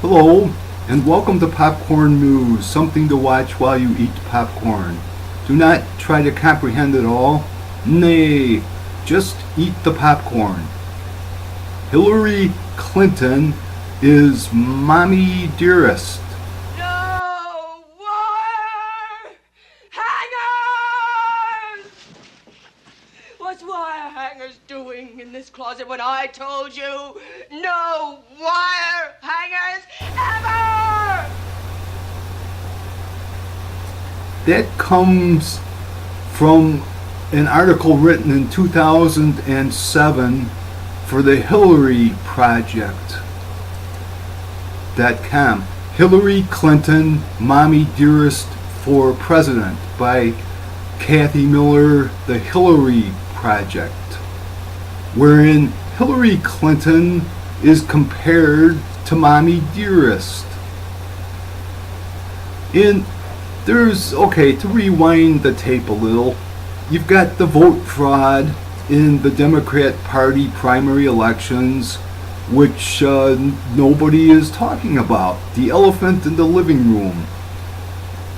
Hello, and welcome to Popcorn News, something to watch while you eat popcorn. Do not try to comprehend it all. Nay, just eat the popcorn. Hillary Clinton is Mommy Dearest. No wire hangers! What's wire hangers doing in this closet when I told you no wire hangers ever? That comes from an article written in 2007 for the Hillary Project.com. Hillary Clinton, Mommy Dearest for President by Kathy Miller, the Hillary Project, wherein Hillary Clinton is compared to Mommy Dearest. And to rewind the tape a little, you've got the vote fraud in the Democrat Party primary elections, which nobody is talking about. The elephant in the living room.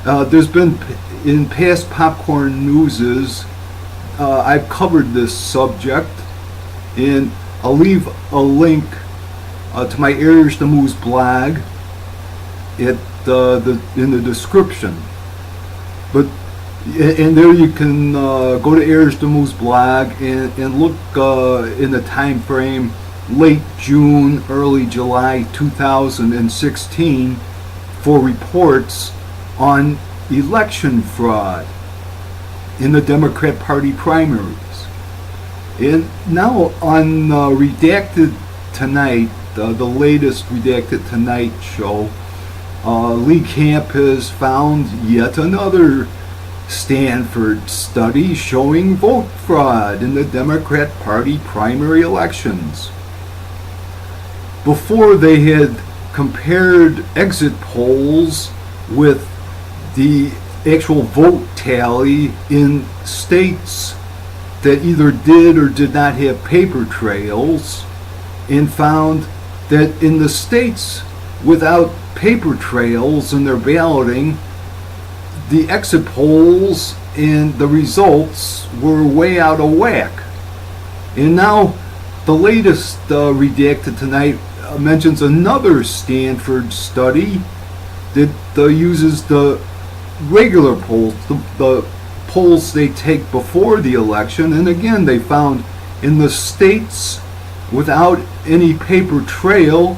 There's been, in past Popcorn Newses, I've covered this subject, and I'll leave a link to my Dearest blog in the description. And there you can go to Dearest blog and look in the time frame late June, early July 2016 for reports on election fraud in the Democrat Party primaries. And now on Redacted Tonight, the latest Redacted Tonight show, Lee Camp has found yet another Stanford study showing vote fraud in the Democrat Party primary elections. Before, they had compared exit polls with the actual vote tally in states that either did or did not have paper trails, and found that in the states without paper trails in their balloting, the exit polls and the results were way out of whack. And now the latest Redacted Tonight mentions another Stanford study that uses the regular polls, the polls they take before the election, and again they found in the states without any paper trail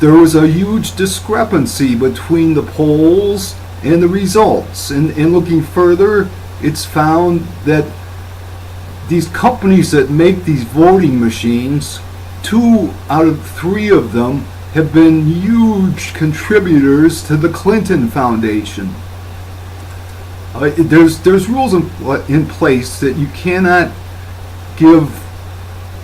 there was a huge discrepancy between the polls and the results. And looking further, it's found that these companies that make these voting machines, 2 out of 3 of them have been huge contributors to the Clinton Foundation. There's rules in place that you cannot give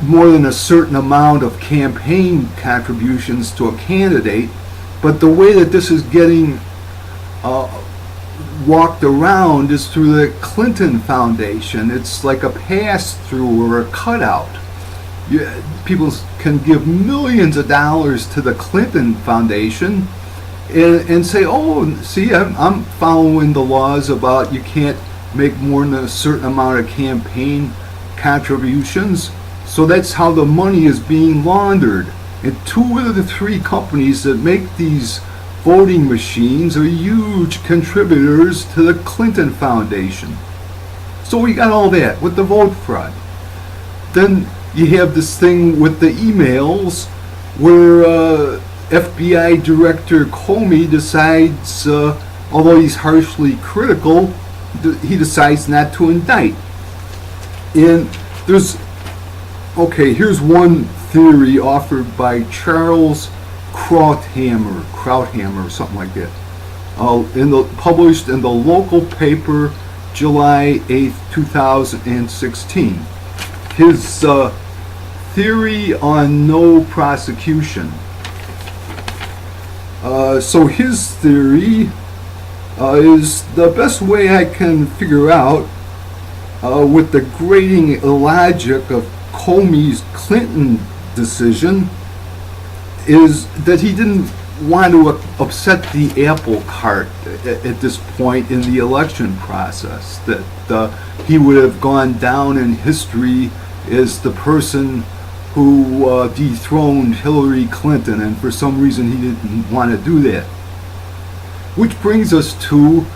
more than a certain amount of campaign contributions to a candidate, but the way that this is getting walked around is through the Clinton Foundation. It's like a pass-through or a cutout. People can give millions of dollars to the Clinton Foundation and say, oh, see, I'm following the laws about you can't make more than a certain amount of campaign contributions. So that's how the money is being laundered. And 2 of the 3 companies that make these voting machines are huge contributors to the Clinton Foundation. So we got all that with the vote fraud. Then you have this thing with the emails where FBI Director Comey decides, although he's harshly critical, he decides not to indict. And here's one theory offered by Charles Krauthammer, something like that, published in the local paper July 8th, 2016. His theory on no prosecution. So his theory is the best way I can figure out, with the grating logic of Comey's Clinton decision, is that he didn't want to upset the apple cart at this point in the election process, that he would have gone down in history as the person who dethroned Hillary Clinton, and for some reason he didn't want to do that. Which brings us to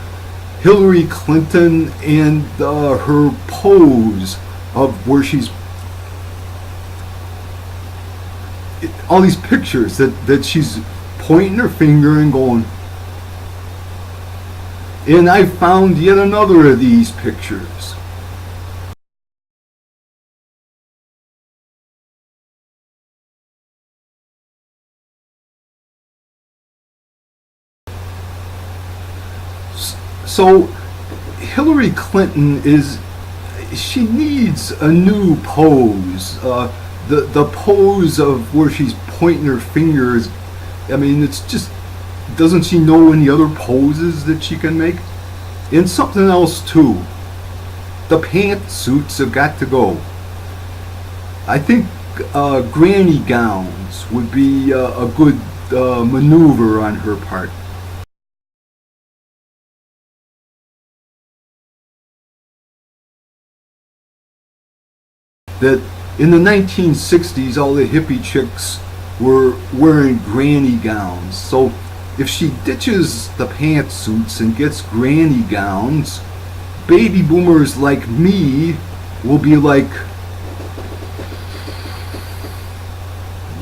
Hillary Clinton and her pose of where she's, all these pictures that she's pointing her finger and going. And I found yet another of these pictures. So Hillary Clinton she needs a new pose. The pose of where she's pointing her fingers, I mean, it's just, doesn't she know any other poses that she can make? And something else too. The pantsuits have got to go. I think granny gowns would be a good maneuver on her part. That in the 1960s, all the hippie chicks were wearing granny gowns. So if she ditches the pantsuits and gets granny gowns, baby boomers like me will be like,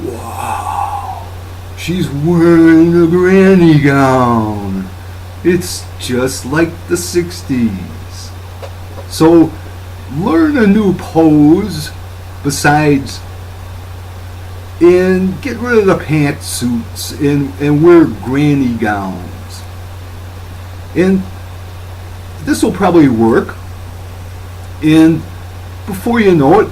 wow, she's wearing a granny gown. It's just like the 60s. So learn a new pose besides, and get rid of the pantsuits and wear granny gowns. And this will probably work. And before you know it,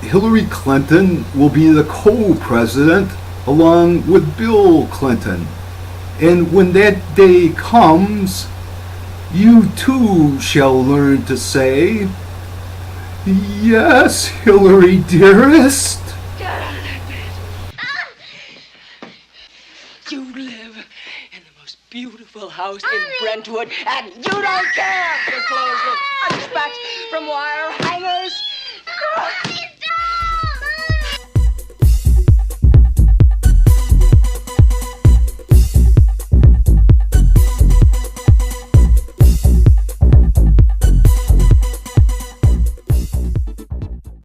Hillary Clinton will be the co-president along with Bill Clinton. And when that day comes, you too shall learn to say, "Yes, Hillary, dearest." Get out of that bed. You live in the most beautiful house in Brentwood, and you don't care if your clothes look undispatched from wire hangers.